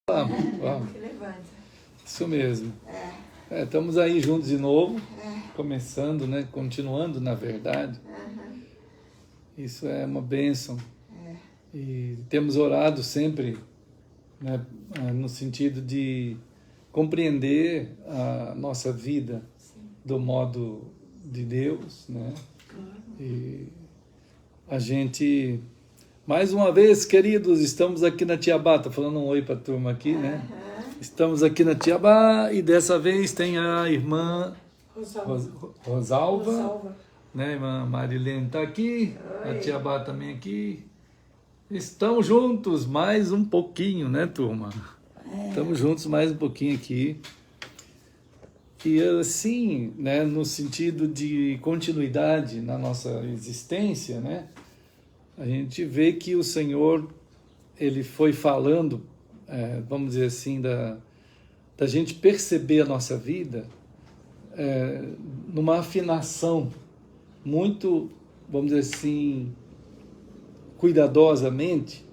Vamos, vamos. Que levanta. Isso mesmo. Estamos aí juntos de novo, começando, né? Continuando, na verdade. Isso é uma bênção. E temos orado sempre, né, no sentido de compreender a nossa vida do modo de Deus, né? E a gente, mais uma vez, queridos, estamos aqui na Tiabá. Estou falando um oi para a turma aqui, né? Estamos aqui na Tiabá e dessa vez tem a irmã Rosalva, né? A irmã Marilene está aqui, a Tiabá também aqui. Estamos juntos mais um pouquinho, né, turma? Estamos juntos mais um pouquinho aqui. E assim, né, no sentido de continuidade na nossa existência, né, a gente vê que o Senhor, ele foi falando, vamos dizer assim, da gente perceber a nossa vida numa afinação muito, vamos dizer assim, cuidadosamente,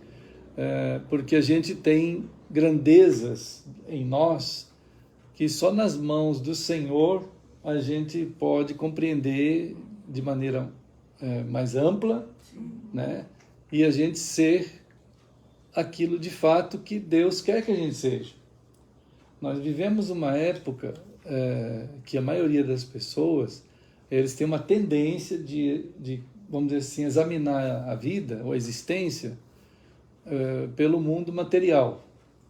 porque a gente tem grandezas em nós que só nas mãos do Senhor a gente pode compreender de maneira mais ampla, né? E a gente ser aquilo de fato que Deus quer que a gente seja. Nós vivemos uma época que a maioria das pessoas, eles têm uma tendência de, vamos dizer assim, examinar a vida ou a existência pelo mundo material.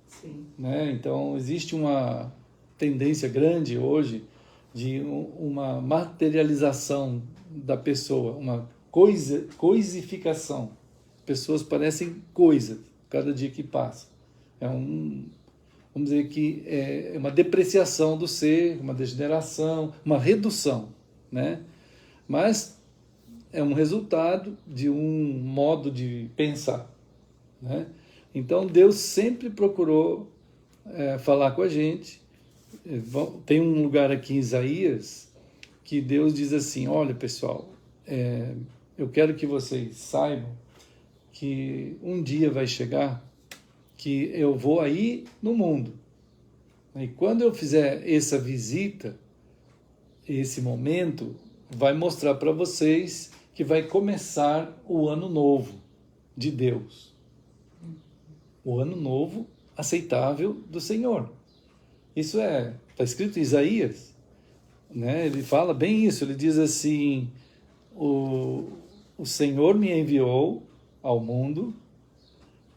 Sim. Né? Então, existe uma tendência grande hoje de uma materialização da pessoa, uma coisificação. Pessoas parecem coisa cada dia que passa. Vamos dizer que é uma depreciação do ser, uma degeneração, uma redução, né? Mas é um resultado de um modo de pensar, né? Então Deus sempre procurou falar com a gente. Tem um lugar aqui em Isaías que Deus diz assim: olha, pessoal, eu quero que vocês saibam que um dia vai chegar que eu vou aí no mundo. E quando eu fizer essa visita, esse momento, vai mostrar para vocês que vai começar o ano novo de Deus. O ano novo aceitável do Senhor. Isso está escrito em Isaías, né? Ele fala bem isso, ele diz assim: o Senhor me enviou ao mundo,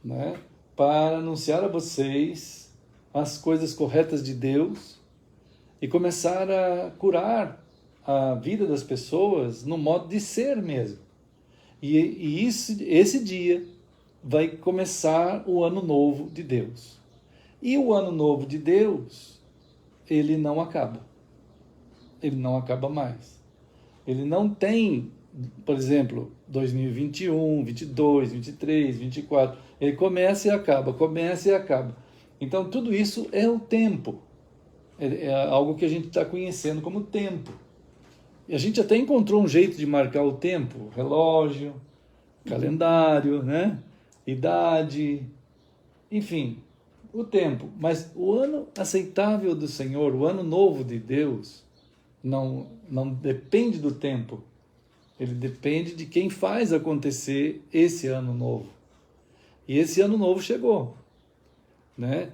né, para anunciar a vocês as coisas corretas de Deus e começar a curar a vida das pessoas no modo de ser mesmo. E esse dia vai começar o ano novo de Deus. E o ano novo de Deus, ele não acaba. Ele não acaba mais. Ele não tem, por exemplo, 2021, 22, 23, 24. Ele começa e acaba, começa e acaba. Então, tudo isso é o tempo. É algo que a gente está conhecendo como tempo. E a gente até encontrou um jeito de marcar o tempo. Relógio, calendário, né? Idade, enfim, o tempo. Mas o ano aceitável do Senhor, o ano novo de Deus, não depende do tempo. Ele depende de quem faz acontecer esse ano novo. E esse ano novo chegou, né?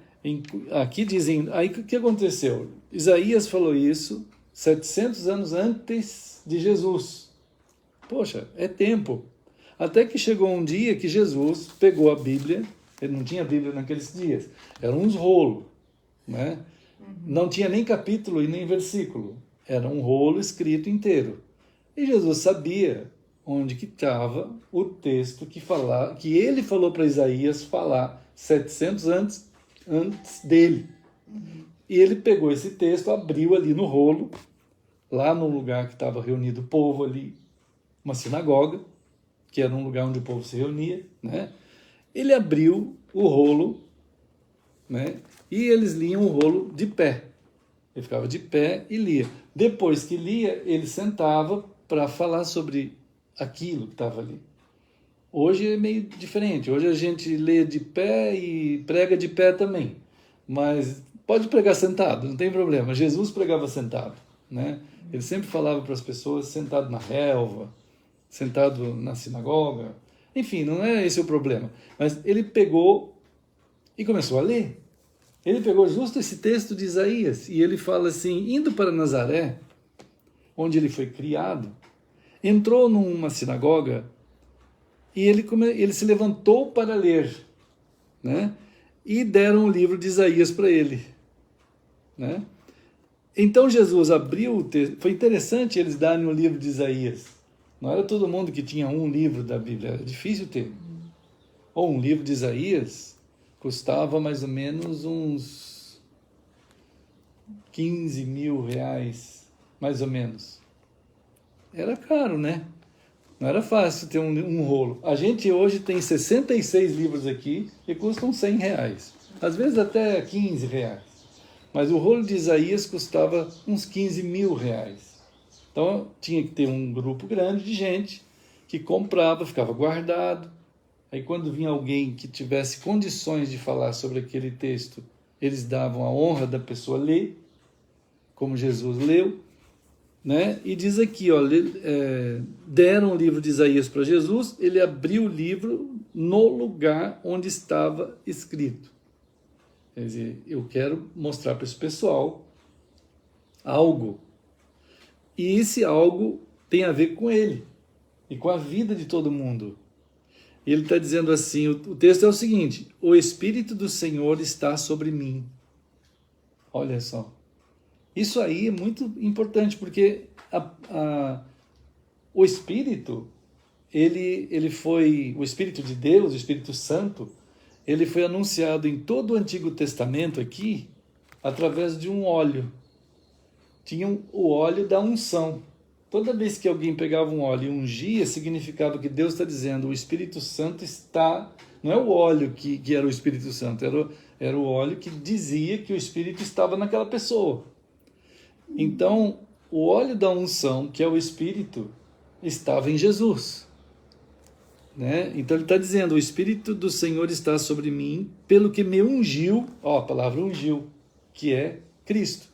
Aqui dizem, aí o que aconteceu? Isaías falou isso 700 anos antes de Jesus. Poxa, é tempo. Até que chegou um dia que Jesus pegou a Bíblia. Ele não tinha Bíblia naqueles dias, eram uns rolos, né? Não tinha nem capítulo e nem versículo, era um rolo escrito inteiro. E Jesus sabia onde que estava o texto que ele falou para Isaías falar 700 antes dele. E ele pegou esse texto, abriu ali no rolo, lá no lugar que estava reunido o povo ali, uma sinagoga, que era um lugar onde o povo se reunia, né? Ele abriu o rolo, né? E eles liam o rolo de pé. Ele ficava de pé e lia. Depois que lia, ele sentava para falar sobre aquilo que estava ali. Hoje é meio diferente. Hoje a gente lê de pé e prega de pé também. mas pode pregar sentado, não tem problema. Jesus pregava sentado, né? Ele sempre falava para as pessoas sentado na relva, sentado na sinagoga. Enfim, não é esse o problema. Mas ele pegou e começou a ler. Ele pegou justo esse texto de Isaías e ele fala assim, indo para Nazaré, onde ele foi criado, entrou numa sinagoga e ele se levantou para ler, né? E deram o livro de Isaías para ele, né? Então Jesus abriu o texto. Foi interessante eles darem o livro de Isaías. Não era todo mundo que tinha um livro da Bíblia, era difícil ter. Ou um livro de Isaías custava mais ou menos uns 15 mil reais, mais ou menos. Era caro, né? Não era fácil ter um rolo. A gente hoje tem 66 livros aqui que custam 100 reais. Às vezes até 15 reais. Mas o rolo de Isaías custava uns 15 mil reais. Então tinha que ter um grupo grande de gente que comprava, ficava guardado. Aí quando vinha alguém que tivesse condições de falar sobre aquele texto, eles davam a honra da pessoa ler, como Jesus leu, né? E diz aqui, ó, deram o livro de Isaías para Jesus, ele abriu o livro no lugar onde estava escrito. Quer dizer, eu quero mostrar para esse pessoal algo. E esse algo tem a ver com ele e com a vida de todo mundo. E ele está dizendo assim, o texto é o seguinte, o Espírito do Senhor está sobre mim. Olha só. Isso aí é muito importante, porque o Espírito, ele foi, o Espírito de Deus, o Espírito Santo, ele foi anunciado em todo o Antigo Testamento aqui, através de um óleo. Tinha o óleo da unção. Toda vez que alguém pegava um óleo e ungia, significava que Deus está dizendo, o Espírito Santo está... Não é o óleo que era o Espírito Santo, era o óleo que dizia que o Espírito estava naquela pessoa. Então, o óleo da unção, que é o Espírito, estava em Jesus. Né? Então ele está dizendo, o Espírito do Senhor está sobre mim, pelo que me ungiu, ó, a palavra ungiu, que é Cristo,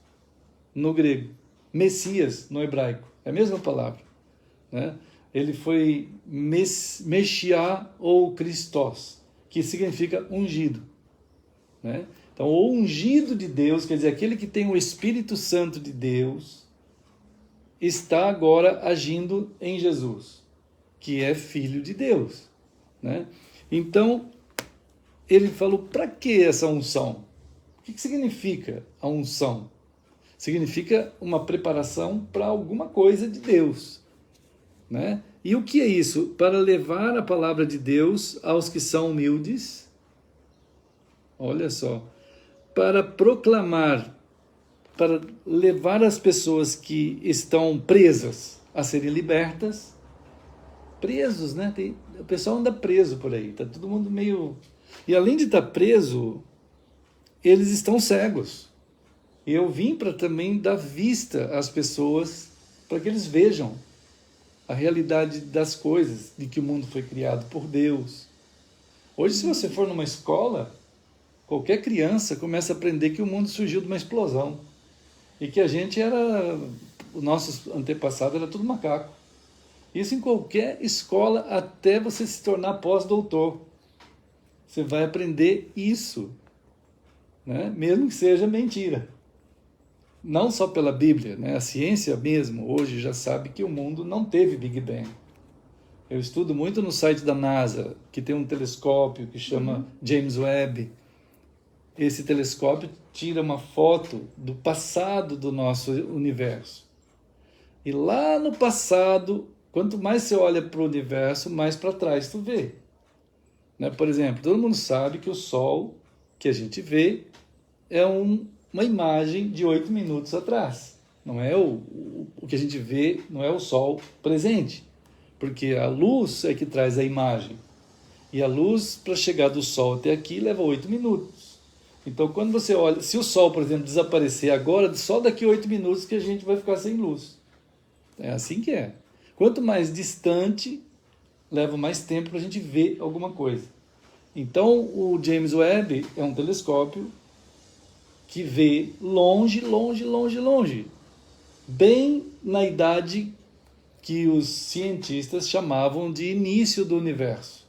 no grego. Messias, no hebraico, é a mesma palavra. Né? Ele foi Messiá ou Christos, que significa ungido. Né? Então, o ungido de Deus, quer dizer, aquele que tem o Espírito Santo de Deus, está agora agindo em Jesus, que é Filho de Deus. Né? Então, ele falou, para que essa unção? O que significa a unção? Significa uma preparação para alguma coisa de Deus. Né? E o que é isso? Para levar a palavra de Deus aos que são humildes. Olha só. Para proclamar, para levar as pessoas que estão presas a serem libertas. Presos, né? O pessoal anda preso por aí, está todo mundo meio... E além de estar preso, eles estão cegos. E eu vim para também dar vista às pessoas, para que eles vejam a realidade das coisas, de que o mundo foi criado por Deus. Hoje, se você for numa escola, qualquer criança começa a aprender que o mundo surgiu de uma explosão. E que a gente era... O nosso antepassado era tudo macaco. Isso em qualquer escola, até você se tornar pós-doutor. Você vai aprender isso. Né? Mesmo que seja mentira. Não só pela Bíblia, né? A ciência mesmo hoje já sabe que o mundo não teve Big Bang. Eu estudo muito no site da NASA, que tem um telescópio que chama James Webb. Esse telescópio tira uma foto do passado do nosso universo. E lá no passado, quanto mais você olha para o universo, mais para trás tu vê. Né? Por exemplo, todo mundo sabe que o Sol que a gente vê é uma imagem de 8 minutos atrás. Não é o que a gente vê, não é o Sol presente. Porque a luz é que traz a imagem. E a luz, para chegar do Sol até aqui, leva 8 minutos. Então, quando você olha, se o Sol, por exemplo, desaparecer agora, só daqui a 8 minutos que a gente vai ficar sem luz. É assim que é. Quanto mais distante, leva mais tempo para a gente ver alguma coisa. Então, o James Webb é um telescópio que vê longe, longe, longe, longe, bem na idade que os cientistas chamavam de início do universo.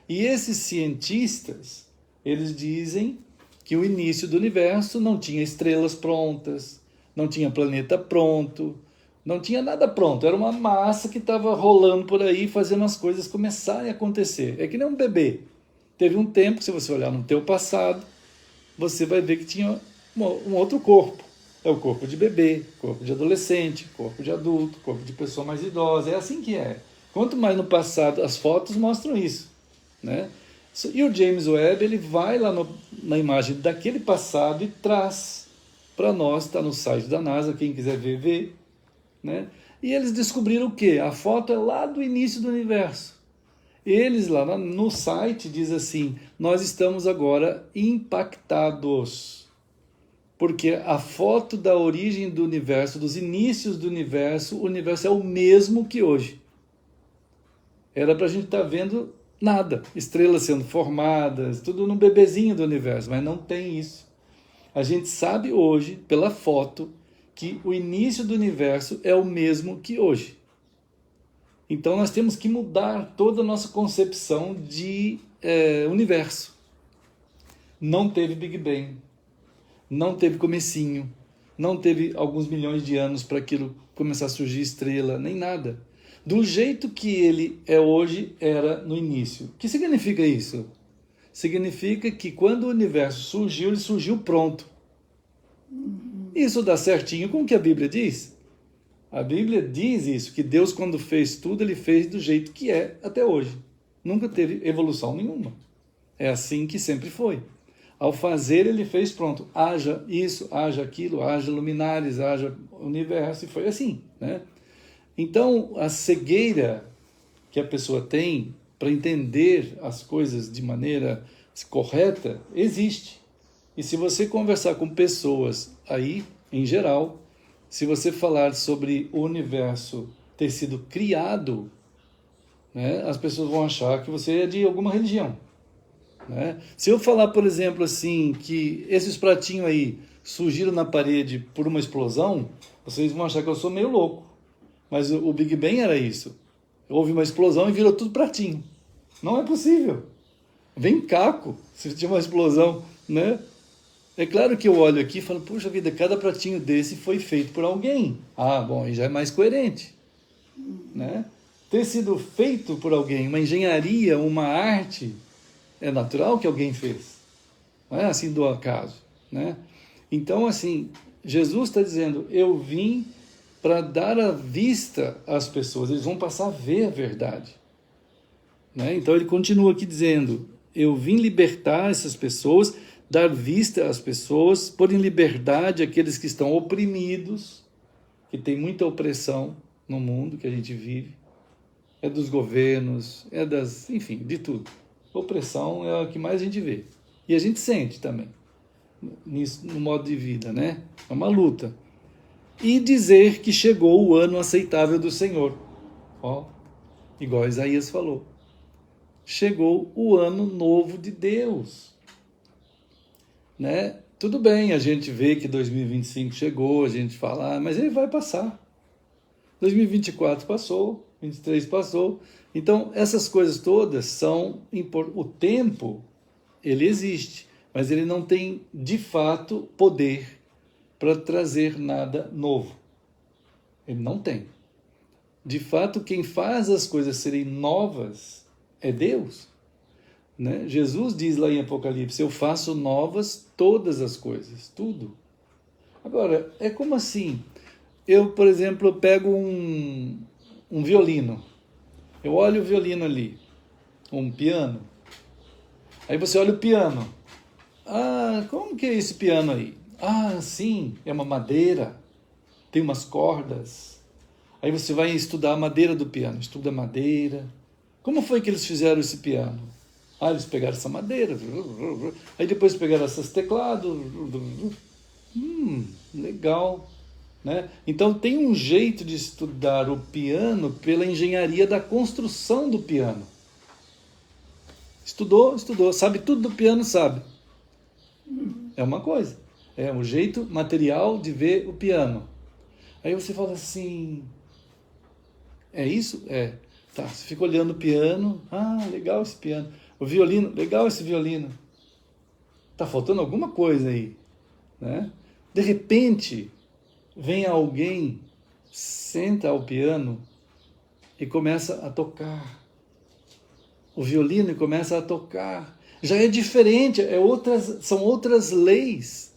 E esses cientistas, eles dizem que o início do universo não tinha estrelas prontas, não tinha planeta pronto, não tinha nada pronto, era uma massa que estava rolando por aí, fazendo as coisas começarem a acontecer. É que nem um bebê. Teve um tempo, se você olhar no teu passado, você vai ver que tinha um outro corpo. É o corpo de bebê, corpo de adolescente, corpo de adulto, corpo de pessoa mais idosa. É assim que é. Quanto mais no passado, as fotos mostram isso, né? E o James Webb, ele vai lá na imagem daquele passado e traz para nós, está no site da NASA, quem quiser ver, vê, né? E eles descobriram o quê? A foto é lá do início do universo. Eles lá no site diz assim, nós estamos agora impactados, porque a foto da origem do universo, dos inícios do universo, o universo é o mesmo que hoje. Era para a gente estar vendo nada, estrelas sendo formadas, tudo no bebezinho do universo, mas não tem isso. A gente sabe hoje, pela foto, que o início do universo é o mesmo que hoje. Então nós temos que mudar toda a nossa concepção de universo. Não teve Big Bang, não teve comecinho, não teve alguns milhões de anos para aquilo começar a surgir estrela, nem nada. Do jeito que ele é hoje, era no início. O que significa isso? Significa que quando o universo surgiu, ele surgiu pronto. Isso dá certinho com o que a Bíblia diz. A Bíblia diz isso, que Deus, quando fez tudo, ele fez do jeito que é até hoje. Nunca teve evolução nenhuma. É assim que sempre foi. Ao fazer, ele fez pronto. Haja isso, haja aquilo, haja luminares, haja universo, e foi assim, né? Então, a cegueira que a pessoa tem para entender as coisas de maneira correta, existe. E se você conversar com pessoas aí, em geral, se você falar sobre o universo ter sido criado, né, as pessoas vão achar que você é de alguma religião, né? Se eu falar, por exemplo, assim, que esses pratinhos aí surgiram na parede por uma explosão, vocês vão achar que eu sou meio louco. Mas o Big Bang era isso. Houve uma explosão e virou tudo pratinho. Não é possível. Vem caco, se tinha uma explosão, né? É claro que eu olho aqui e falo, puxa vida, cada pratinho desse foi feito por alguém. Ah, bom, aí já é mais coerente, né? Ter sido feito por alguém, uma engenharia, uma arte, é natural que alguém fez. Não é assim do acaso, né? Então, assim, Jesus está dizendo, eu vim para dar a vista às pessoas, eles vão passar a ver a verdade, né? Então ele continua aqui dizendo, eu vim libertar essas pessoas, dar vista às pessoas, pôr em liberdade aqueles que estão oprimidos, que tem muita opressão no mundo que a gente vive, é dos governos, é das, enfim, de tudo. Opressão é o que mais a gente vê, e a gente sente também, nisso, no modo de vida, né? É uma luta. E dizer que chegou o ano aceitável do Senhor. Ó, igual Isaías falou. Chegou o ano novo de Deus. Né? Tudo bem, a gente vê que 2025 chegou, a gente fala, mas ele vai passar. 2024 passou, 23 passou. Então, essas coisas todas são... O tempo, ele existe, mas ele não tem, de fato, poder para trazer nada novo. Ele não tem. De fato, quem faz as coisas serem novas é Deus, né? Jesus diz lá em Apocalipse, eu faço novas todas as coisas, tudo. Agora, é como assim? Eu, por exemplo, pego um violino, eu olho o violino ali, um piano, aí você olha o piano, como que é esse piano aí? Sim, é uma madeira, tem umas cordas. Aí você vai estudar a madeira do piano, estuda a madeira. Como foi que eles fizeram esse piano? Eles pegaram essa madeira, aí depois pegaram esses teclados. Legal, né? Então tem um jeito de estudar o piano pela engenharia da construção do piano. Estudou, sabe tudo do piano, sabe. É uma coisa. É um jeito material de ver o piano. Aí você fala assim, é isso? É. Tá, você fica olhando o piano, legal esse piano. O violino, legal esse violino. Tá faltando alguma coisa aí, né? De repente, vem alguém, senta ao piano e começa a tocar. O violino e começa a tocar. Já é diferente, são outras leis.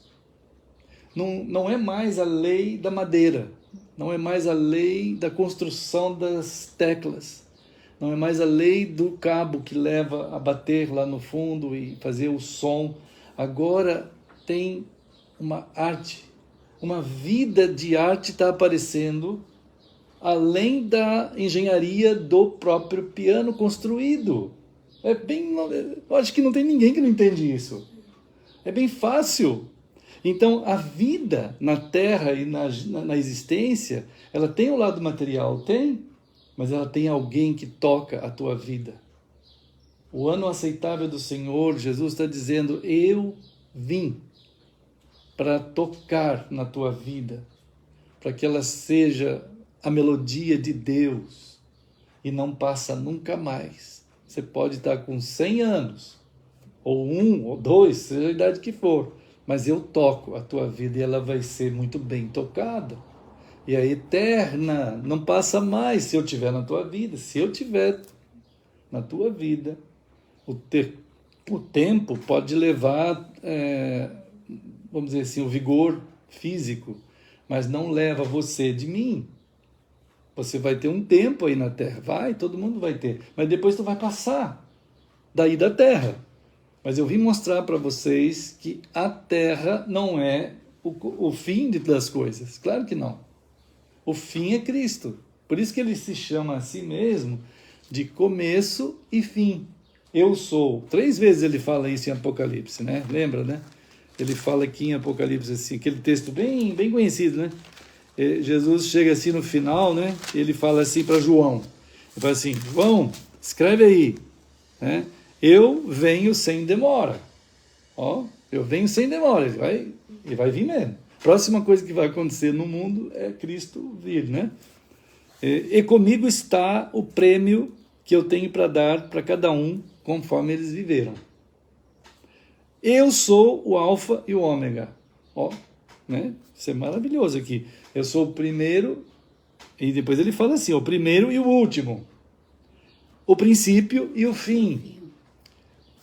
Não é mais a lei da madeira, não é mais a lei da construção das teclas, não é mais a lei do cabo que leva a bater lá no fundo e fazer o som. Agora tem uma arte, uma vida de arte está aparecendo, além da engenharia do próprio piano construído. Eu acho que não tem ninguém que não entende isso. É bem fácil. Então, a vida na Terra e na existência, ela tem o lado material, tem, mas ela tem alguém que toca a tua vida. O ano aceitável do Senhor, Jesus está dizendo, eu vim para tocar na tua vida, para que ela seja a melodia de Deus e não passa nunca mais. Você pode estar com 100 anos, ou 1, ou 2, seja a idade que for, mas eu toco a tua vida e ela vai ser muito bem tocada. E é eterna, não passa mais se eu estiver na tua vida. Se eu estiver na tua vida, o tempo pode levar, vamos dizer assim, o vigor físico, mas não leva você de mim. Você vai ter um tempo aí na Terra, todo mundo vai ter, mas depois tu vai passar daí da Terra. Mas eu vim mostrar para vocês que a Terra não é o fim das coisas. Claro que não. O fim é Cristo. Por isso que ele se chama a si mesmo de começo e fim. Eu sou. 3 vezes ele fala isso em Apocalipse, né? Lembra, né? Ele fala aqui em Apocalipse, assim, aquele texto bem, bem conhecido, né? Jesus chega assim no final, né? Ele fala assim para João. Ele fala assim, João, escreve aí, né? Eu venho sem demora. Eu venho sem demora. Ele vai vir mesmo. Próxima coisa que vai acontecer no mundo é Cristo vir, né? E comigo está o prêmio que eu tenho para dar para cada um, conforme eles viveram. Eu sou o Alfa e o Ômega. Né? Isso é maravilhoso aqui. Eu sou o primeiro, e depois ele fala assim, o primeiro e o último. O princípio e o fim.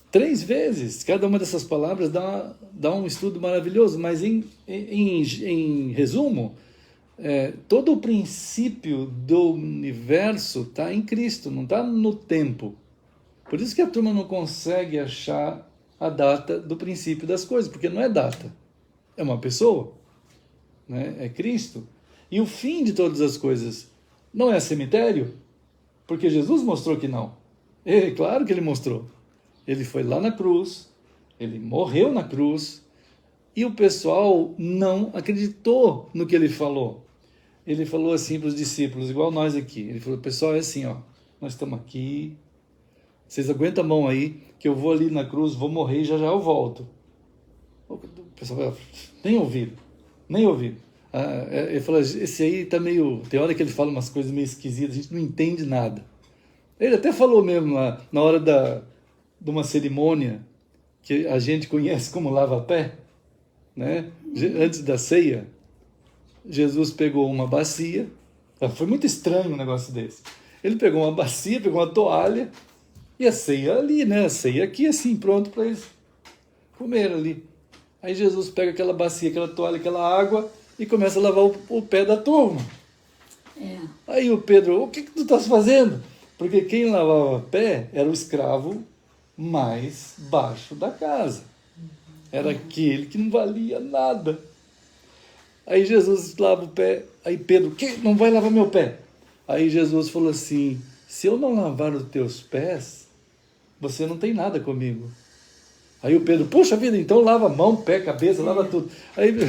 3 vezes, cada uma dessas palavras dá um estudo maravilhoso, mas em resumo, todo o princípio do universo está em Cristo, não está no tempo. Por isso que a turma não consegue achar a data do princípio das coisas, porque não é data, é uma pessoa, né? É Cristo. E o fim de todas as coisas não é cemitério, porque Jesus mostrou que não. Claro que ele mostrou. Ele foi lá na cruz, ele morreu na cruz, e o pessoal não acreditou no que ele falou. Ele falou assim para os discípulos, igual nós aqui. Ele falou, pessoal, é assim, nós estamos aqui, vocês aguentam a mão aí, que eu vou ali na cruz, vou morrer e já eu volto. O pessoal nem ouviram. Ele falou, esse aí está meio... Tem hora que ele fala umas coisas meio esquisitas, a gente não entende nada. Ele até falou mesmo na hora de uma cerimônia que a gente conhece como lava-pé, né? Antes da ceia, Jesus pegou uma bacia, foi muito estranho um negócio desse. Ele pegou uma bacia, pegou uma toalha, e a ceia ali, né? A ceia aqui, assim, pronto para eles comer ali. Aí Jesus pega aquela bacia, aquela toalha, aquela água, e começa a lavar o pé da turma. Aí o Pedro, o que tu estás fazendo? Porque quem lavava pé era o escravo mais baixo da casa. Era aquele que não valia nada. Aí Jesus lava o pé. Aí Pedro, que? Não vai lavar meu pé? Aí Jesus falou assim, se eu não lavar os teus pés, você não tem nada comigo. Aí o Pedro, puxa vida, então lava mão, pé, cabeça, lava tudo. Aí, né?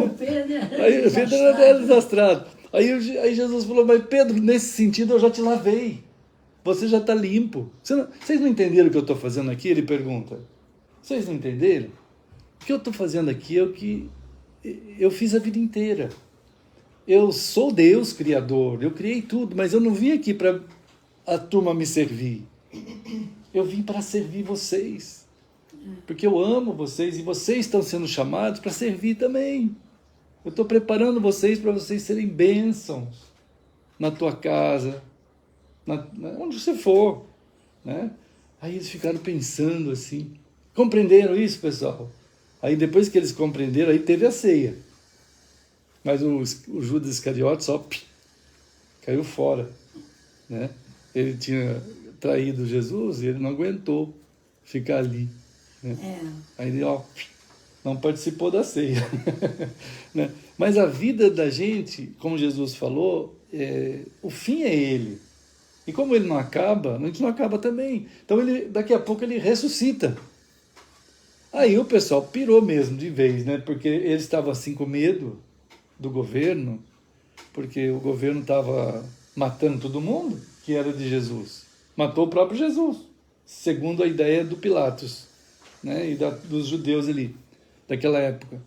O Pedro era desastrado. Aí Jesus falou, mas Pedro, nesse sentido eu já te lavei. Você já está limpo. Vocês não entenderam o que eu estou fazendo aqui? Ele pergunta. Vocês não entenderam? O que eu estou fazendo aqui é o que eu fiz a vida inteira. Eu sou Deus criador, eu criei tudo, mas eu não vim aqui para a turma me servir. Eu vim para servir vocês. Porque eu amo vocês e vocês estão sendo chamados para servir também. Eu estou preparando vocês para vocês serem bênçãos na tua casa, onde você for, né? Aí eles ficaram pensando assim, compreenderam isso, pessoal? Aí depois que eles compreenderam, aí teve a ceia. Mas o Judas Iscariote só caiu fora, né? Ele tinha traído Jesus e ele não aguentou ficar ali, né? Aí ele, não participou da ceia. Né? Mas a vida da gente, como Jesus falou, o fim é ele. E como ele não acaba, a gente não acaba também. Então daqui a pouco ele ressuscita. Aí o pessoal pirou mesmo de vez, né? Porque eles estavam assim com medo do governo, porque o governo estava matando todo mundo que era de Jesus. Matou o próprio Jesus, segundo a ideia do Pilatos, né? E dos judeus ali, daquela época.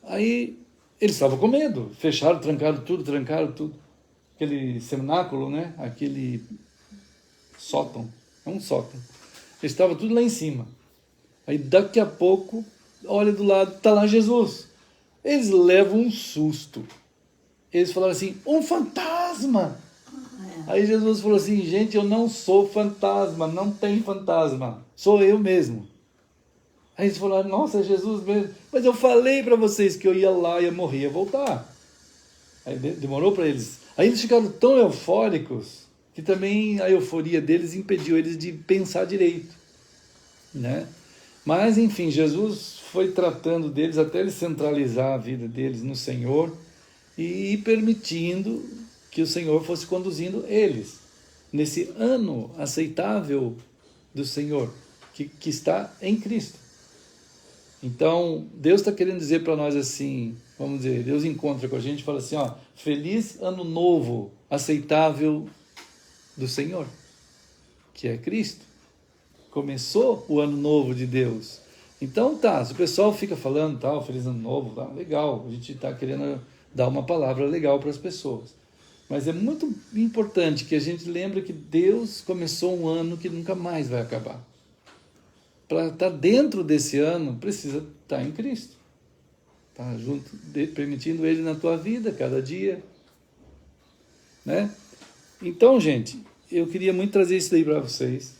Aí eles estavam com medo, fecharam, trancaram tudo. Aquele cenáculo, né? Aquele sótão, é um sótão. Eles estavam tudo lá em cima. Aí daqui a pouco, olha do lado, está lá Jesus. Eles levam um susto. Eles falaram assim, um fantasma! Aí Jesus falou assim, gente, eu não sou fantasma, não tem fantasma, sou eu mesmo. Aí eles falaram, nossa, é Jesus mesmo. Mas eu falei para vocês que eu ia lá, ia morrer, ia voltar. Aí demorou para eles. Aí eles ficaram tão eufóricos que também a euforia deles impediu eles de pensar direito, né? Mas, enfim, Jesus foi tratando deles até ele centralizar a vida deles no Senhor e permitindo que o Senhor fosse conduzindo eles nesse ano aceitável do Senhor, que está em Cristo. Então, Deus está querendo dizer para nós assim, vamos dizer, Deus encontra com a gente e fala assim, feliz ano novo, aceitável do Senhor, que é Cristo. Começou o ano novo de Deus. Então se o pessoal fica falando feliz ano novo, legal, a gente está querendo dar uma palavra legal para as pessoas. Mas é muito importante que a gente lembre que Deus começou um ano que nunca mais vai acabar. Para estar dentro desse ano, precisa estar em Cristo. Tá junto, permitindo Ele na tua vida, cada dia. Né? Então, gente, eu queria muito trazer isso daí para vocês,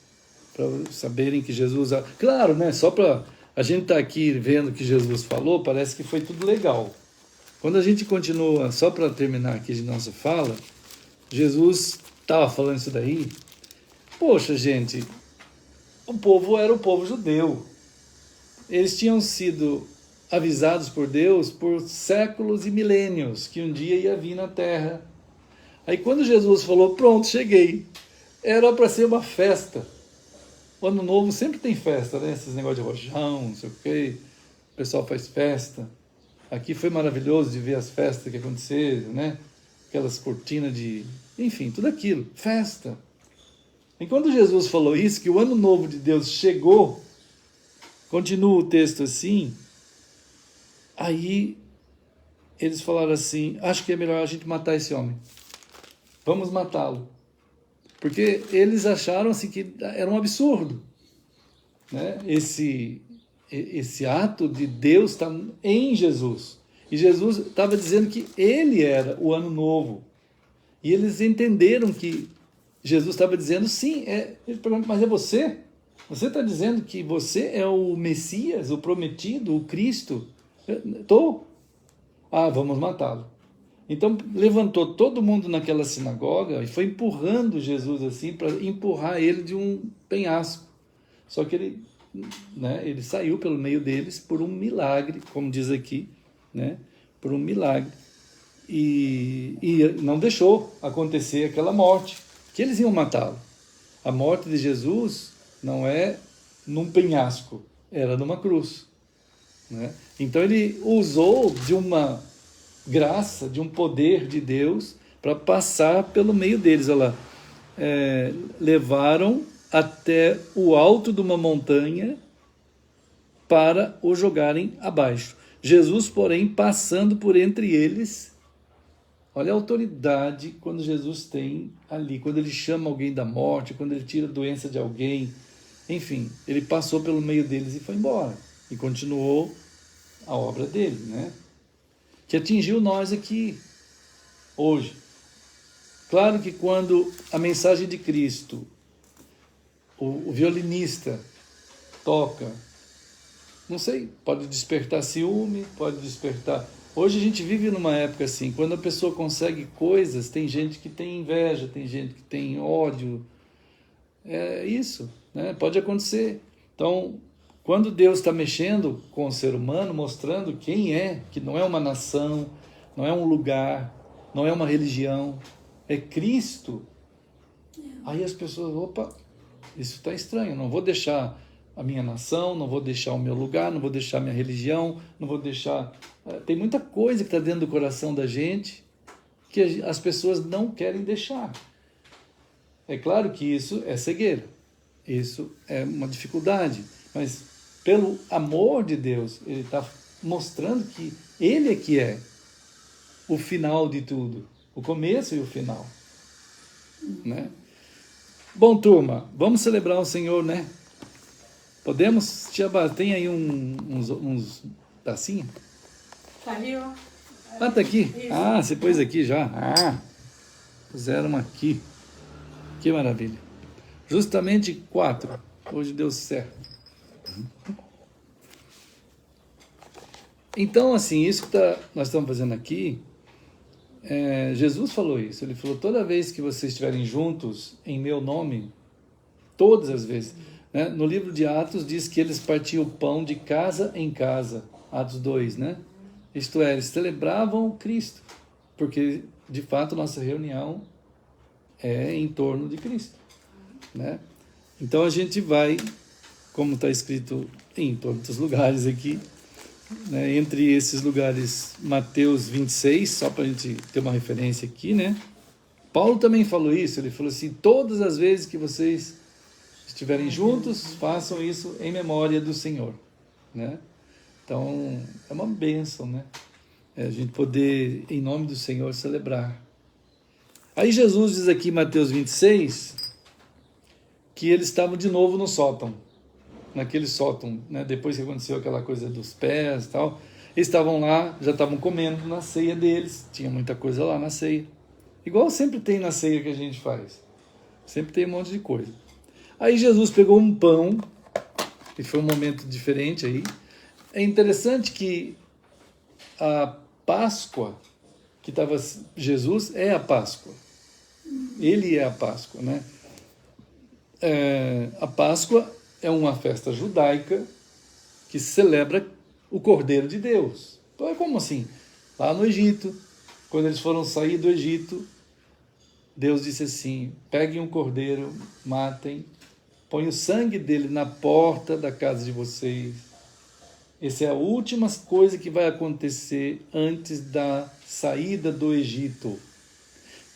para saberem que Jesus... Claro, né? Só para a gente estar aqui vendo o que Jesus falou, parece que foi tudo legal. Quando a gente continua, só para terminar aqui de nossa fala, Jesus estava falando isso daí. Poxa, gente, o povo era o povo judeu. Eles tinham sido avisados por Deus por séculos e milênios que um dia ia vir na terra. Aí quando Jesus falou, pronto, cheguei, era para ser uma festa. O ano novo sempre tem festa, né? Esses negócios de rojão, não sei o quê, o pessoal faz festa. Aqui foi maravilhoso de ver as festas que aconteceram, né? Aquelas cortinas de... Enfim, tudo aquilo, festa. E quando Jesus falou isso, que o ano novo de Deus chegou, continua o texto assim, aí eles falaram assim, acho que é melhor a gente matar esse homem. Vamos matá-lo. Porque eles acharam assim, que era um absurdo, né? Esse ato de Deus está em Jesus. E Jesus estava dizendo que ele era o ano novo. E eles entenderam que Jesus estava dizendo, sim, mas é você? Você está dizendo que você é o Messias, o prometido, o Cristo? Estou. Vamos matá-lo. Então levantou todo mundo naquela sinagoga e foi empurrando Jesus assim, para empurrar ele de um penhasco. Só que ele saiu pelo meio deles por um milagre, como diz aqui, né? Por um milagre. E não deixou acontecer aquela morte, que eles iam matá-lo. A morte de Jesus não é num penhasco, era numa cruz, né? Então ele usou de uma graça, de um poder de Deus para passar pelo meio deles. Olha lá, levaram até o alto de uma montanha para o jogarem abaixo. Jesus, porém, passando por entre eles, olha a autoridade quando Jesus tem ali, quando ele chama alguém da morte, quando ele tira a doença de alguém, enfim, ele passou pelo meio deles e foi embora, e continuou a obra dele, né? Que atingiu nós aqui, hoje. Claro que quando a mensagem de Cristo, o violinista toca, não sei, pode despertar ciúme, pode despertar... Hoje a gente vive numa época assim, quando a pessoa consegue coisas, tem gente que tem inveja, tem gente que tem ódio, é isso, né? Pode acontecer. Então, quando Deus está mexendo com o ser humano, mostrando quem é, que não é uma nação, não é um lugar, não é uma religião, é Cristo, aí as pessoas, opa, isso está estranho, não vou deixar a minha nação, não vou deixar o meu lugar, não vou deixar a minha religião, não vou deixar... Tem muita coisa que está dentro do coração da gente que as pessoas não querem deixar. É claro que isso é cegueira, isso é uma dificuldade, mas pelo amor de Deus, ele está mostrando que ele é que é o final de tudo, o começo e o final, né? Bom, turma, vamos celebrar o Senhor, né? Podemos? Tia, tem aí uns tacinha? Tá ali, ó. Ah, tá aqui? Isso. Ah, você pôs aqui já? Ah, puseram aqui. Que maravilha. Justamente 4. Hoje deu certo. Então, assim, isso que nós estamos fazendo aqui, Jesus falou isso. Ele falou, toda vez que vocês estiverem juntos em meu nome, todas as vezes, né? No livro de Atos diz que eles partiam o pão de casa em casa, Atos 2, né? Isto é, eles celebravam Cristo, porque de fato nossa reunião é em torno de Cristo, né? Então a gente vai, como está escrito em todos os lugares aqui, né? Entre esses lugares, Mateus 26, só para a gente ter uma referência aqui, né? Paulo também falou isso, ele falou assim, todas as vezes que vocês estiverem juntos, façam isso em memória do Senhor, né? Então, é uma bênção, né? A gente poder, em nome do Senhor, celebrar. Aí Jesus diz aqui em Mateus 26, que eles estavam de novo no sótão, naquele sótão, né? Depois que aconteceu aquela coisa dos pés e tal, eles estavam lá, já estavam comendo na ceia deles, tinha muita coisa lá na ceia, igual sempre tem na ceia que a gente faz, sempre tem um monte de coisa. Aí Jesus pegou um pão, e foi um momento diferente aí. É interessante que a Páscoa, que estava Jesus, é a Páscoa. Ele é a Páscoa, né? A Páscoa é uma festa judaica que celebra o Cordeiro de Deus. Então é como assim? Lá no Egito, quando eles foram sair do Egito, Deus disse assim, peguem um cordeiro, matem, põe o sangue dele na porta da casa de vocês. Essa é a última coisa que vai acontecer antes da saída do Egito.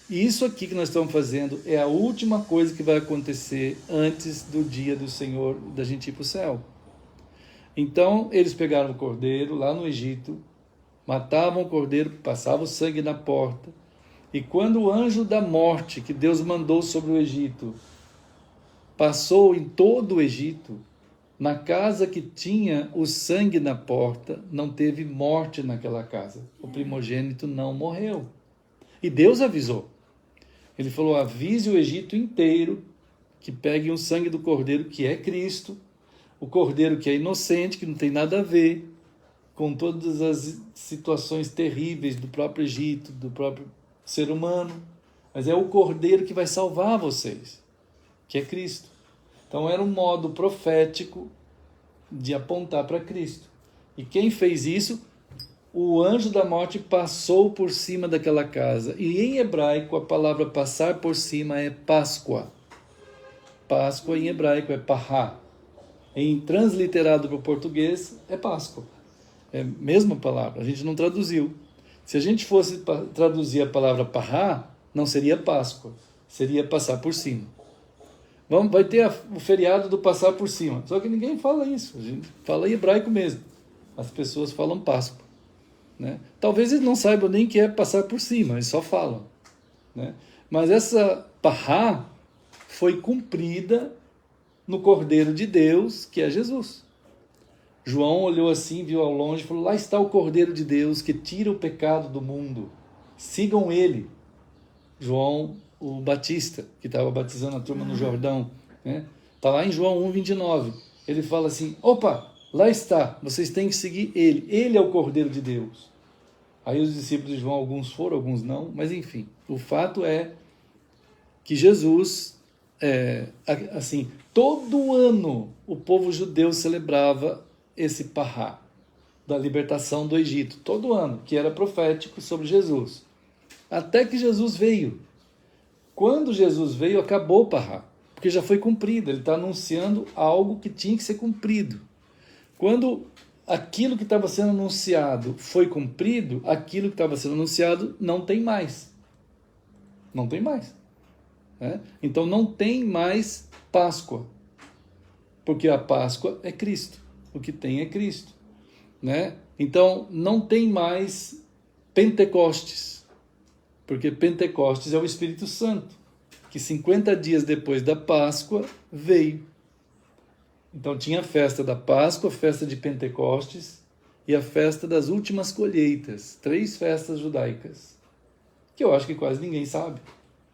E isso aqui que nós estamos fazendo é a última coisa que vai acontecer antes do dia do Senhor, da gente ir para o céu. Então, eles pegaram o cordeiro lá no Egito, matavam o cordeiro, passavam o sangue na porta, e quando o anjo da morte que Deus mandou sobre o Egito passou em todo o Egito, na casa que tinha o sangue na porta, não teve morte naquela casa. O primogênito não morreu. E Deus avisou. Ele falou, avise o Egito inteiro que peguem o sangue do cordeiro, que é Cristo, o cordeiro que é inocente, que não tem nada a ver com todas as situações terríveis do próprio Egito, do próprio ser humano, mas é o cordeiro que vai salvar vocês, que é Cristo. Então era um modo profético de apontar para Cristo. E quem fez isso? O anjo da morte passou por cima daquela casa. E em hebraico a palavra passar por cima é Páscoa. Páscoa em hebraico é Pará. Em transliterado para o português é Páscoa. É a mesma palavra, a gente não traduziu. Se a gente fosse traduzir a palavra Pará, não seria Páscoa, seria passar por cima. Vai ter o feriado do passar por cima. Só que ninguém fala isso. A gente fala em hebraico mesmo. As pessoas falam Páscoa. Né? Talvez eles não saibam nem o que é passar por cima, eles só falam. Né? Mas essa Pará foi cumprida no Cordeiro de Deus, que é Jesus. João olhou assim, viu ao longe e falou: lá está o Cordeiro de Deus que tira o pecado do mundo. Sigam ele. João, o Batista, que estava batizando a turma no Jordão. Né? Está lá em João 1,29. Ele fala assim: opa, lá está, vocês têm que seguir ele. Ele é o Cordeiro de Deus. Aí os discípulos de João, alguns foram, alguns não. Mas enfim, o fato é que Jesus, assim, todo ano o povo judeu celebrava esse Pará, da libertação do Egito, todo ano, que era profético sobre Jesus. Até que Jesus veio. Quando Jesus veio, acabou o Pará, porque já foi cumprido, ele está anunciando algo que tinha que ser cumprido. Quando aquilo que estava sendo anunciado foi cumprido, aquilo que estava sendo anunciado não tem mais. Não tem mais. Né? Então não tem mais Páscoa, porque a Páscoa é Cristo. O que tem é Cristo. Né? Então não tem mais Pentecostes, porque Pentecostes é o Espírito Santo, que 50 dias depois da Páscoa veio. Então tinha a festa da Páscoa, a festa de Pentecostes e a festa das últimas colheitas. 3 festas judaicas, que eu acho que quase ninguém sabe,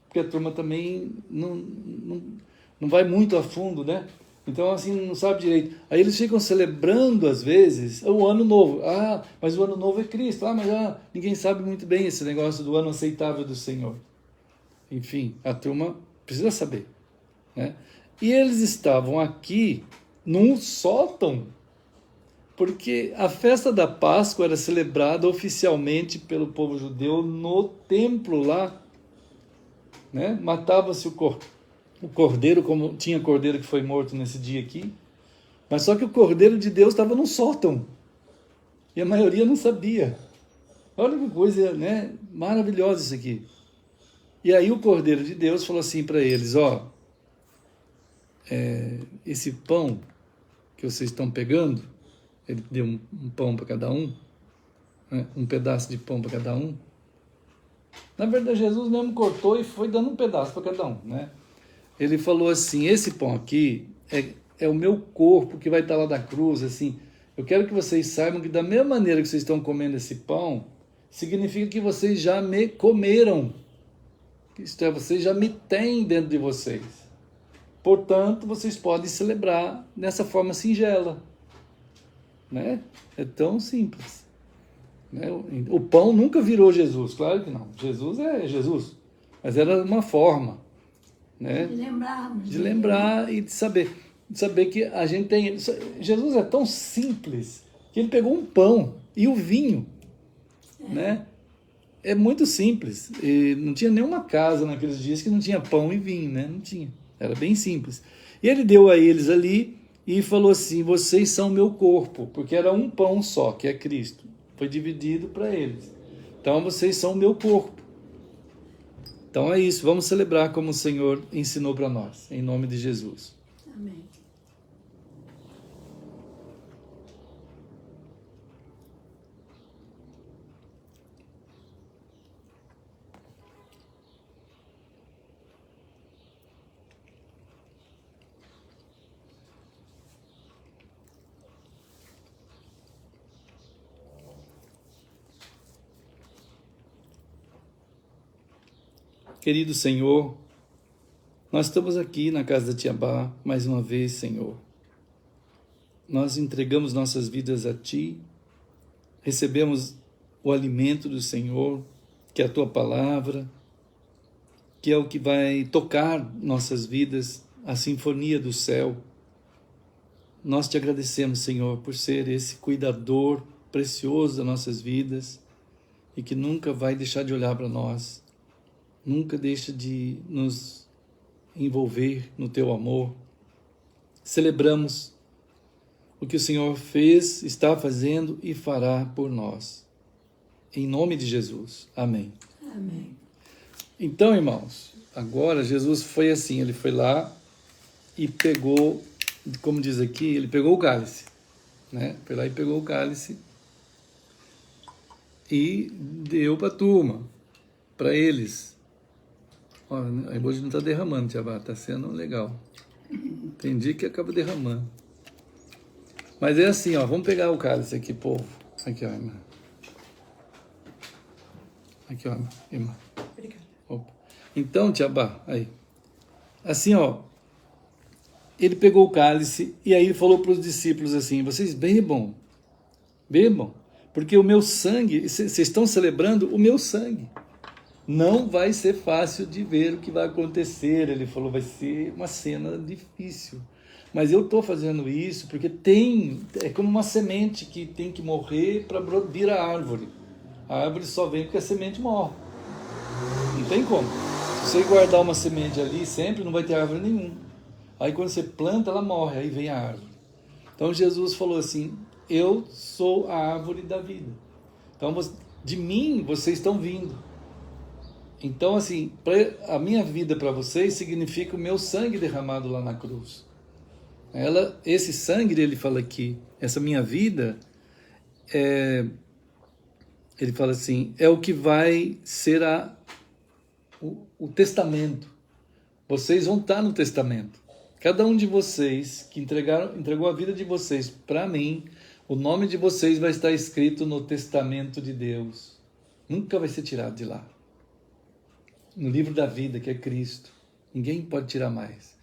porque a turma também não vai muito a fundo, né? Então, assim, não sabe direito. Aí eles ficam celebrando, às vezes, o Ano Novo. Ah, mas o Ano Novo é Cristo. Ah, mas ninguém sabe muito bem esse negócio do ano aceitável do Senhor. Enfim, a turma precisa saber. Né? E eles estavam aqui num sótão, porque a festa da Páscoa era celebrada oficialmente pelo povo judeu no templo lá. Né? Matava-se o cordeiro, como tinha cordeiro que foi morto nesse dia aqui, mas só que o Cordeiro de Deus estava num sótão, e a maioria não sabia. Olha que coisa, né? Maravilhosa isso aqui. E aí o Cordeiro de Deus falou assim para eles: esse pão que vocês estão pegando, ele deu um pão para cada um, né? Um pedaço de pão para cada um. Na verdade, Jesus mesmo cortou e foi dando um pedaço para cada um, né? Ele falou assim: esse pão aqui é o meu corpo que vai estar lá da cruz. Assim, eu quero que vocês saibam que da mesma maneira que vocês estão comendo esse pão, significa que vocês já me comeram. Isto é, vocês já me têm dentro de vocês. Portanto, vocês podem celebrar dessa forma singela. Né? É tão simples. Né? O pão nunca virou Jesus, claro que não. Jesus é Jesus. Mas era uma forma. Né? De lembrar e de saber que a gente tem. Jesus é tão simples que ele pegou um pão e o vinho. Né? É muito simples. E não tinha nenhuma casa naqueles dias que não tinha pão e vinho, né? Não tinha. Era bem simples. E ele deu a eles ali e falou assim: vocês são meu corpo, porque era um pão só, que é Cristo. Foi dividido para eles. Então vocês são meu corpo. Então é isso, vamos celebrar como o Senhor ensinou para nós, em nome de Jesus. Amém. Querido Senhor, nós estamos aqui na casa da Tiabá, mais uma vez, Senhor. Nós entregamos nossas vidas a Ti, recebemos o alimento do Senhor, que é a Tua Palavra, que é o que vai tocar nossas vidas, a sinfonia do céu. Nós Te agradecemos, Senhor, por ser esse cuidador precioso das nossas vidas e que nunca vai deixar de olhar para nós. Nunca deixa de nos envolver no Teu amor. Celebramos o que o Senhor fez, está fazendo e fará por nós. Em nome de Jesus. Amém. Amém. Então, irmãos, agora Jesus foi assim, ele foi lá e pegou, como diz aqui, ele pegou o cálice, né? Foi lá e pegou o cálice e deu para a turma, para eles. Ó, hoje não está derramando, Tiabá, está sendo legal. Tem dia que acaba derramando. Mas é assim, ó, vamos pegar o cálice aqui, povo. Aqui, ó, irmã. Aqui, ó, irmã. Obrigada. Opa. Então, Tiabá, aí. Assim, ó, ele pegou o cálice e aí ele falou para os discípulos assim: vocês bebam, bebam, porque o meu sangue, vocês estão celebrando o meu sangue. Não vai ser fácil de ver o que vai acontecer. Ele falou, vai ser uma cena difícil. Mas eu estou fazendo isso porque é como uma semente que tem que morrer para vir a árvore. A árvore só vem porque a semente morre. Não tem como. Se você guardar uma semente ali sempre, não vai ter árvore nenhuma. Aí quando você planta, ela morre, aí vem a árvore. Então Jesus falou assim, eu sou a árvore da vida. Então de mim vocês estão vindo. Então, assim, a minha vida para vocês significa o meu sangue derramado lá na cruz. Esse sangue, ele fala aqui, essa minha vida, ele fala assim, é o que vai ser o testamento. Vocês vão estar no testamento. Cada um de vocês que entregou a vida de vocês para mim, o nome de vocês vai estar escrito no testamento de Deus. Nunca vai ser tirado de lá. No livro da vida, que é Cristo. Ninguém pode tirar mais.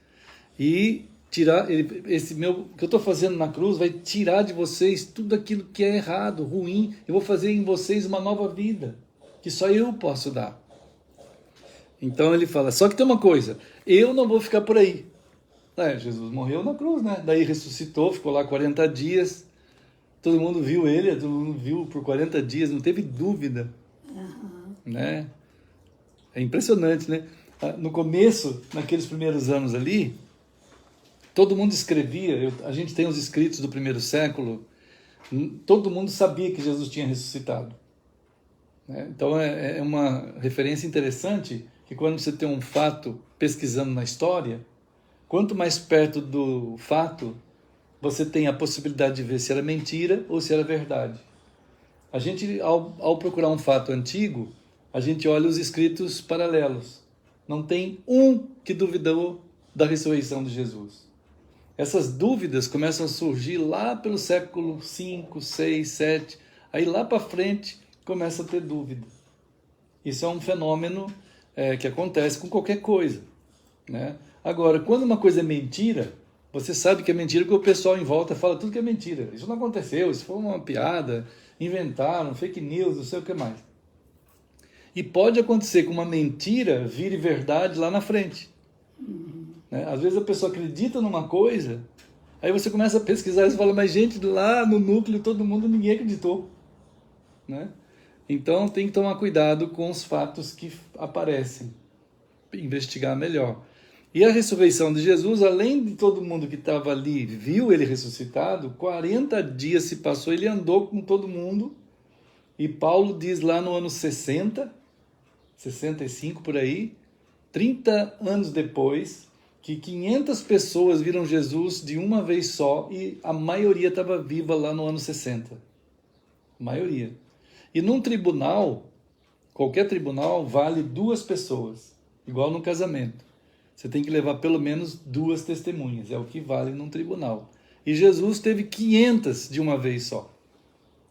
E tirar, esse meu, que eu estou fazendo na cruz, vai tirar de vocês tudo aquilo que é errado, ruim. Eu vou fazer em vocês uma nova vida, que só eu posso dar. Então ele fala, só que tem uma coisa, eu não vou ficar por aí. Jesus morreu na cruz, né? Daí ressuscitou, ficou lá 40 dias. Todo mundo viu ele, todo mundo viu por 40 dias, não teve dúvida. Né? É impressionante, né? No começo, naqueles primeiros anos ali, todo mundo escrevia, a gente tem os escritos do primeiro século, todo mundo sabia que Jesus tinha ressuscitado. Né? Então é uma referência interessante que quando você tem um fato pesquisando na história, quanto mais perto do fato, você tem a possibilidade de ver se era mentira ou se era verdade. A gente, ao procurar um fato antigo, a gente olha os escritos paralelos. Não tem um que duvidou da ressurreição de Jesus. Essas dúvidas começam a surgir lá pelo século 5, 6, 7. Aí lá para frente começa a ter dúvida. Isso é um fenômeno que acontece com qualquer coisa. Né? Agora, quando uma coisa é mentira, você sabe que é mentira porque o pessoal em volta fala tudo que é mentira. Isso não aconteceu, isso foi uma piada, inventaram, fake news, não sei o que mais. E pode acontecer que uma mentira vire verdade lá na frente. Né? Às vezes a pessoa acredita numa coisa, aí você começa a pesquisar e você fala, mas gente, lá no núcleo todo mundo, ninguém acreditou. Né? Então tem que tomar cuidado com os fatos que aparecem, investigar melhor. E a ressurreição de Jesus, além de todo mundo que estava ali, viu ele ressuscitado, 40 dias se passou, ele andou com todo mundo, e Paulo diz lá no ano 60, 65 por aí, 30 anos depois, que 500 pessoas viram Jesus de uma vez só e a maioria estava viva lá no ano 60. A maioria. E num tribunal, qualquer tribunal vale 2 pessoas, igual no casamento. Você tem que levar pelo menos 2 testemunhas, é o que vale num tribunal. E Jesus teve 500 de uma vez só.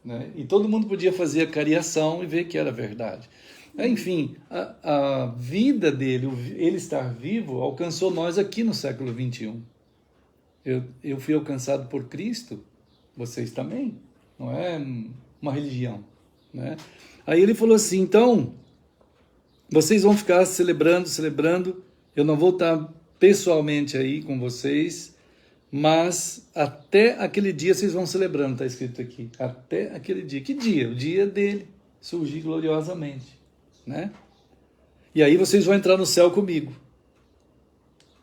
Né? E todo mundo podia fazer a cariação e ver que era verdade. Enfim, a vida dele, ele estar vivo, alcançou nós aqui no século 21. Eu fui alcançado por Cristo, vocês também. Não é uma religião. Né? Aí ele falou assim, então, vocês vão ficar celebrando. Eu não vou estar pessoalmente aí com vocês, mas até aquele dia vocês vão celebrando, está escrito aqui. Até aquele dia. Que dia? O dia dele surgir gloriosamente. Né? E aí vocês vão entrar no céu comigo.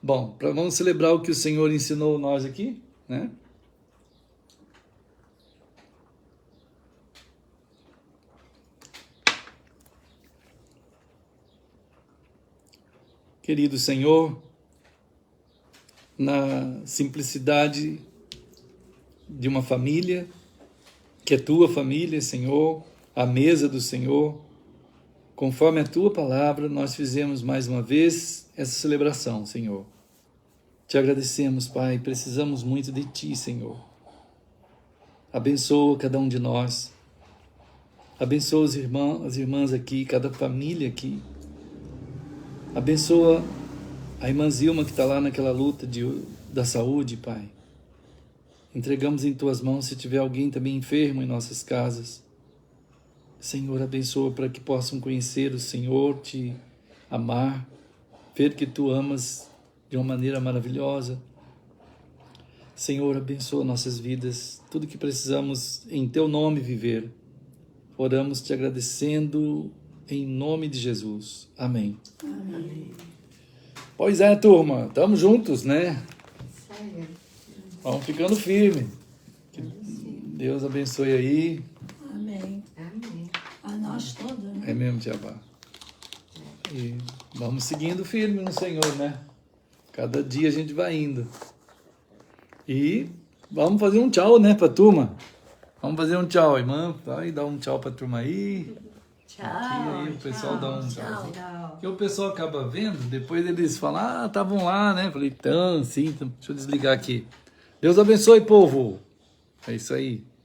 Bom, vamos celebrar o que o Senhor ensinou nós aqui, né? Querido Senhor, na simplicidade de uma família, que é tua família, Senhor, a mesa do Senhor. Conforme a tua palavra, nós fizemos mais uma vez essa celebração, Senhor. Te agradecemos, Pai, precisamos muito de Ti, Senhor. Abençoa cada um de nós. Abençoa as irmãs aqui, cada família aqui. Abençoa a irmã Zilma que está lá naquela luta da saúde, Pai. Entregamos em Tuas mãos se tiver alguém também enfermo em nossas casas. Senhor, abençoa para que possam conhecer o Senhor, Te amar, ver que Tu amas de uma maneira maravilhosa. Senhor, abençoa nossas vidas, tudo que precisamos em Teu nome viver. Oramos Te agradecendo em nome de Jesus. Amém. Amém. Pois é, turma, estamos juntos, né? Vamos ficando firme. Que Deus abençoe aí. Amém. Amém. A nós todos, né? É mesmo, Tiabá. E vamos seguindo firme no Senhor, né? Cada dia a gente vai indo. E vamos fazer um tchau, né, pra turma? Vamos fazer um tchau, irmã. Vai dar um tchau pra turma aí. Tchau. Aqui, aí o pessoal dá um tchau. Tchau. Porque o pessoal acaba vendo, depois eles falam, estavam lá, né? Falei, sim, então, deixa eu desligar aqui. Deus abençoe, povo. É isso aí.